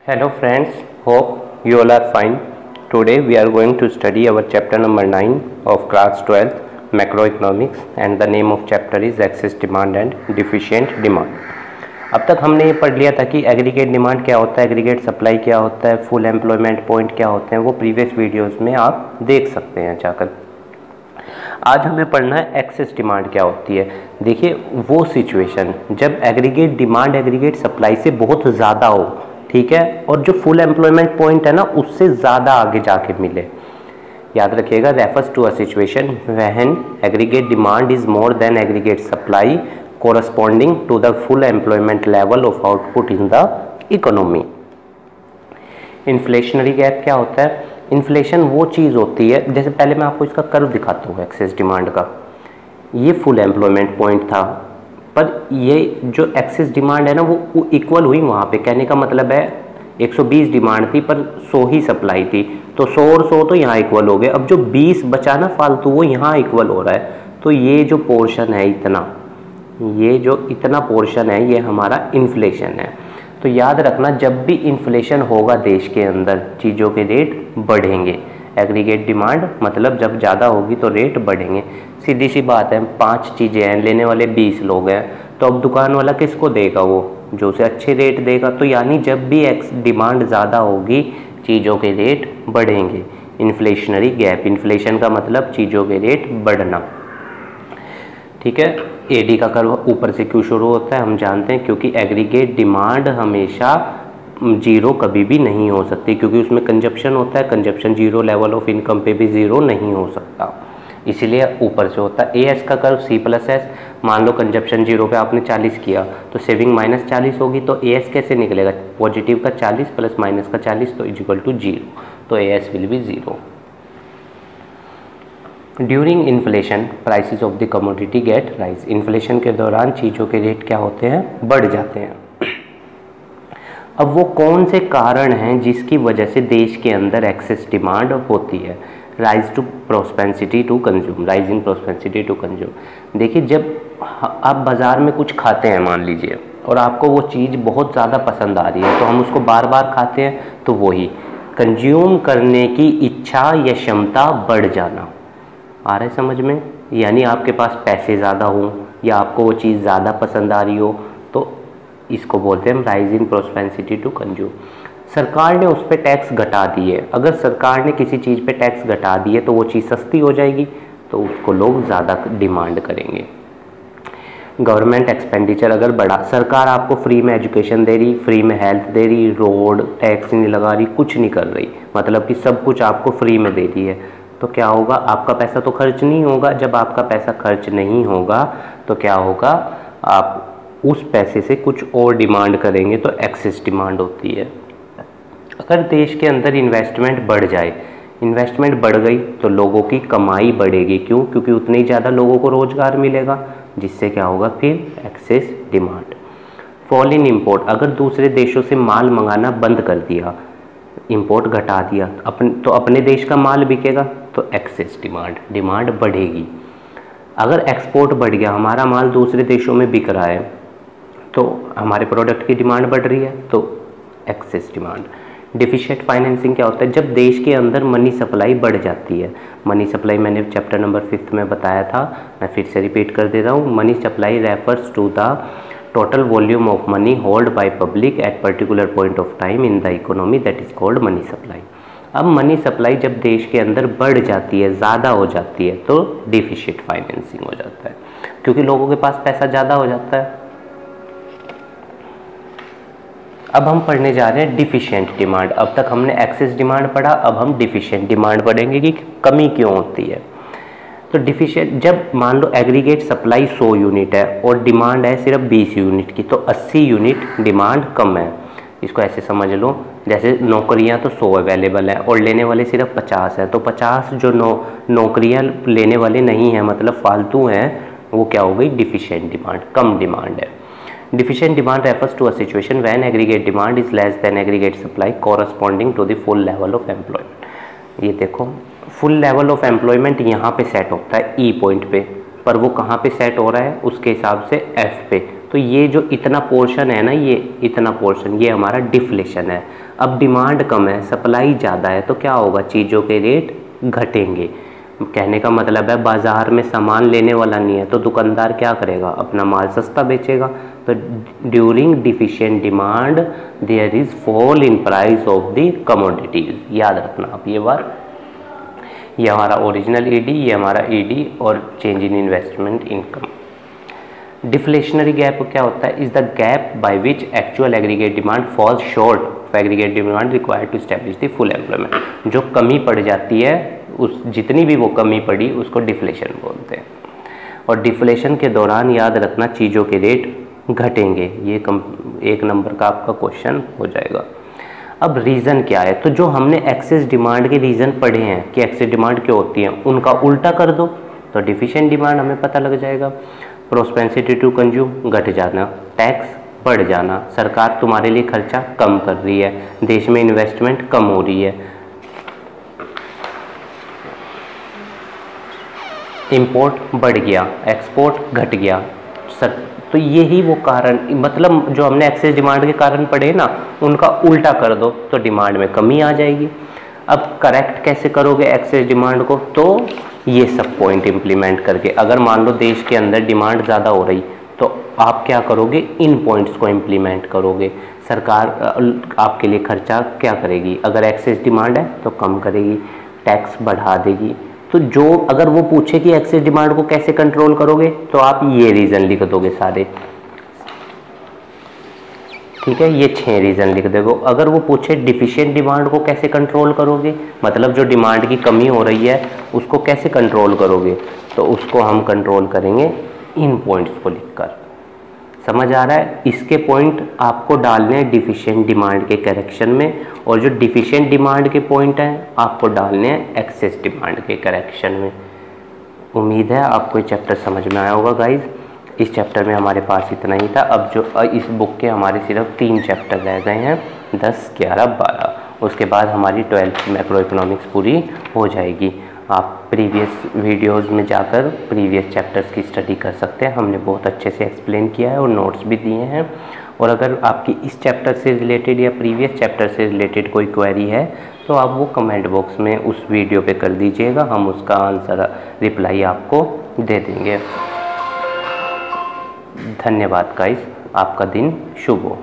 Hello friends, hope you all are fine. Today we are going to study our chapter number 9 of class 12 macroeconomics and the name of chapter is excess demand and deficient demand. अब तक हमने ये पढ़ लिया था कि aggregate demand क्या होता है, एग्रीगेट सप्लाई क्या होता है, फुल एम्प्लॉयमेंट पॉइंट क्या होते हैं, वो प्रीवियस वीडियोस में आप देख सकते हैं जाकर। आज हमें पढ़ना है एक्सेस डिमांड क्या होती है। देखिए वो सिचुएशन जब एग्रीगेट डिमांड एग्रीगेट सप्लाई से बहुत ज़्यादा हो, ठीक है, और जो फुल एम्प्लॉयमेंट पॉइंट है ना उससे ज़्यादा आगे जाके मिले। याद रखिएगा, refers to a situation when aggregate demand is more than aggregate supply corresponding to the full employment level of output in the economy. Inflationary gap क्या होता है? इन्फ्लेशन वो चीज़ होती है, जैसे पहले मैं आपको इसका कर्व दिखाता हूँ एक्सेस डिमांड का। ये फुल एम्प्लॉयमेंट पॉइंट था, पर ये जो एक्सेस डिमांड है ना वो इक्वल हुई वहाँ पे। कहने का मतलब है 120 डिमांड थी पर 100 ही सप्लाई थी, तो 100 और 100 तो यहाँ इक्वल हो गए। अब जो 20 बचा ना फालतू वो यहाँ इक्वल हो रहा है। तो ये जो पोर्शन है ये जो इतना पोर्शन है ये हमारा इन्फ्लेशन है। तो याद रखना, जब भी इन्फ्लेशन होगा देश के अंदर चीज़ों के रेट बढ़ेंगे। एग्रीगेट डिमांड मतलब जब ज़्यादा होगी तो रेट बढ़ेंगे। सीधी सी बात है, 5 चीज़ें हैं, लेने वाले 20 लोग हैं, तो अब दुकान वाला किसको देगा? वो जो उसे अच्छे रेट देगा। तो यानी जब भी डिमांड ज़्यादा होगी चीज़ों के रेट बढ़ेंगे। इन्फ्लेशनरी गैप, इन्फ्लेशन का मतलब चीज़ों के रेट बढ़ना, ठीक है। एडी का कर्व ऊपर से क्यों शुरू होता है हम जानते हैं, क्योंकि एग्रीगेट डिमांड हमेशा जीरो कभी भी नहीं हो सकती, क्योंकि उसमें कंजप्शन होता है। Consumption zero, level of income पे भी जीरो नहीं हो सकता, इसीलिए ऊपर से होता है। एएस का कर्व C+S, मान लो कंजप्शन जीरो पे आपने 40 किया तो सेविंग -40 होगी, तो एएस कैसे निकलेगा? पॉजिटिव का 40 प्लस माइनस का 40 तो इक्वल टू 0, तो AS will be 0। During inflation prices of the commodity get rise. Inflation के दौरान चीज़ों के रेट क्या होते हैं? बढ़ जाते हैं। अब वो कौन से कारण हैं जिसकी वजह से देश के अंदर एक्सेस डिमांड होती है? Rise to propensity to consume, rise in propensity to consume. देखिए, जब आप बाज़ार में कुछ खाते हैं मान लीजिए, और आपको वो चीज़ बहुत ज़्यादा पसंद आ रही है, तो हम उसको बार बार खाते हैं, तो वही कंज्यूम करने की इच्छा या क्षमता बढ़ जाना। आ रहा है समझ में? यानी आपके पास पैसे ज़्यादा हों या आपको वो चीज़ ज़्यादा पसंद आ रही हो, तो इसको बोलते हैं rise in propensity to consume. सरकार ने उस पर टैक्स घटा दिए। अगर सरकार ने किसी चीज़ पे टैक्स घटा दिए तो वो चीज़ सस्ती हो जाएगी, तो उसको लोग ज़्यादा डिमांड करेंगे। गवर्नमेंट एक्सपेंडिचर अगर बढ़ा, सरकार आपको फ्री में एजुकेशन दे रही, फ्री में हेल्थ दे रही, रोड टैक्स नहीं लगा रही, कुछ नहीं कर रही, मतलब कि सब कुछ आपको फ्री में दे रही है, तो क्या होगा? आपका पैसा तो खर्च नहीं होगा। जब आपका पैसा खर्च नहीं होगा तो क्या होगा? आप उस पैसे से कुछ और डिमांड करेंगे, तो एक्सेस डिमांड होती है। अगर देश के अंदर इन्वेस्टमेंट बढ़ जाए, इन्वेस्टमेंट बढ़ गई तो लोगों की कमाई बढ़ेगी। क्यों? क्योंकि उतने ही ज़्यादा लोगों को रोज़गार मिलेगा, जिससे क्या होगा? फिर excess demand. Fall in import, अगर दूसरे देशों से माल मंगाना बंद कर दिया, इंपोर्ट घटा दिया, तो अपने देश का माल बिकेगा, तो एक्सेस डिमांड, डिमांड बढ़ेगी। अगर एक्सपोर्ट बढ़ गया, हमारा माल दूसरे देशों में बिक रहा है, तो हमारे प्रोडक्ट की डिमांड बढ़ रही है, तो एक्सेस डिमांड। डिफिशिएंट फाइनेंसिंग क्या होता है? जब देश के अंदर मनी सप्लाई बढ़ जाती है। मनी सप्लाई मैंने चैप्टर नंबर 5 में बताया था, मैं फिर से रिपीट कर दे रहा हूँ। Money supply refers to the total volume of money held by public at particular point of time in the economy, that is called money supply। अब मनी सप्लाई जब देश के अंदर बढ़ जाती है, ज़्यादा हो जाती है, तो डिफिशिएंट फाइनेंसिंग हो जाता है, क्योंकि लोगों के पास पैसा ज़्यादा हो जाता है। अब हम पढ़ने जा रहे हैं डिफिशिएंट डिमांड। अब तक हमने एक्सेस डिमांड पढ़ा, अब हम डिफिशिएंट डिमांड पढ़ेंगे कि कमी क्यों होती है। तो डिफिशिएंट, जब मान लो एग्रीगेट सप्लाई 100 यूनिट है और डिमांड है सिर्फ 20 यूनिट की, तो 80 यूनिट डिमांड कम है। इसको ऐसे समझ लो, जैसे नौकरियां तो 100 अवेलेबल है और लेने वाले सिर्फ 50 है, तो 50 जो नौकरियां लेने वाले नहीं हैं, मतलब फालतू हैं, वो क्या हो गई? डिफिशिएंट डिमांड, कम डिमांड है। Deficient demand refers to a situation when aggregate demand is less than aggregate supply corresponding to the full level of employment. ये देखो, फुल लेवल ऑफ एम्प्लॉयमेंट यहाँ पे सेट होता है ई पॉइंट पे, पर वो कहाँ पे सेट हो रहा है? उसके हिसाब से एफ पे, तो ये जो इतना पोर्शन है ना, ये इतना पोर्शन, ये हमारा डिफ्लेशन है। अब डिमांड कम है, सप्लाई ज़्यादा है, तो क्या होगा, चीज़ों के रेट घटेंगे। कहने का मतलब है बाज़ार में सामान लेने वाला नहीं है, तो दुकानदार क्या करेगा, अपना माल सस्ता बेचेगा। तो during deficient demand there is fall in price of the commodities. याद रखना आप ये बार, ये हमारा ओरिजिनल ईडी, ये हमारा ईडी और change in investment income. Deflationary gap क्या होता है, is the gap by which actual aggregate demand falls short of aggregate demand required to establish the full employment. जो कमी पड़ जाती है, उस जितनी भी वो कमी पड़ी उसको डिफ्लेशन बोलते हैं। और डिफ्लेशन के दौरान याद रखना चीज़ों के रेट घटेंगे। ये एक नंबर का आपका क्वेश्चन हो जाएगा। अब रीज़न क्या है, तो जो हमने एक्सेस डिमांड के रीज़न पढ़े हैं कि एक्सेस डिमांड क्यों होती है, उनका उल्टा कर दो तो डिफिशिएंट डिमांड हमें पता लग जाएगा। प्रोस्पेंसिटी टू कंज्यूम घट जाना, टैक्स बढ़ जाना, सरकार तुम्हारे लिए खर्चा कम कर रही है, देश में इन्वेस्टमेंट कम हो रही है, इंपोर्ट बढ़ गया, एक्सपोर्ट घट गया। तो यही वो कारण, मतलब जो हमने एक्सेस डिमांड के कारण पढ़े ना, उनका उल्टा कर दो तो डिमांड में कमी आ जाएगी। अब करेक्ट कैसे करोगे एक्सेस डिमांड को, तो ये सब पॉइंट इंप्लीमेंट करके। अगर मान लो देश के अंदर डिमांड ज़्यादा हो रही, तो आप क्या करोगे, इन पॉइंट्स को इंप्लीमेंट करोगे। सरकार आपके लिए खर्चा क्या करेगी, अगर एक्सेस डिमांड है तो कम करेगी, टैक्स बढ़ा देगी। तो जो अगर वो पूछे कि एक्सेस डिमांड को कैसे कंट्रोल करोगे, तो आप ये रीज़न लिख दोगे सारे, ठीक है, ये 6 रीज़न लिख दोगे। अगर वो पूछे डिफिशिएंट डिमांड को कैसे कंट्रोल करोगे, मतलब जो डिमांड की कमी हो रही है उसको कैसे कंट्रोल करोगे, तो उसको हम कंट्रोल करेंगे इन पॉइंट्स को लिखकर। समझ आ रहा है, इसके पॉइंट आपको डालने हैं डिफिशिएंट डिमांड के करेक्शन में, और जो डिफिशिएंट डिमांड के पॉइंट हैं आपको डालने हैं एक्सेस डिमांड के करेक्शन में। उम्मीद है आपको ये चैप्टर समझ में आया होगा गाइज। इस चैप्टर में हमारे पास इतना ही था। अब जो इस बुक के हमारे सिर्फ 3 चैप्टर रह गए हैं, 10, 11, 12। उसके बाद हमारी 12th मैक्रो इकोनॉमिक्स पूरी हो जाएगी। आप प्रीवियस वीडियोस में जाकर प्रीवियस चैप्टर्स की स्टडी कर सकते हैं, हमने बहुत अच्छे से एक्सप्लेन किया है और नोट्स भी दिए हैं। और अगर आपकी इस चैप्टर से रिलेटेड या प्रीवियस चैप्टर से रिलेटेड कोई क्वेरी है, तो आप वो कमेंट बॉक्स में उस वीडियो पे कर दीजिएगा, हम उसका आंसर रिप्लाई आपको दे देंगे। धन्यवाद गाइस, आपका दिन शुभ हो।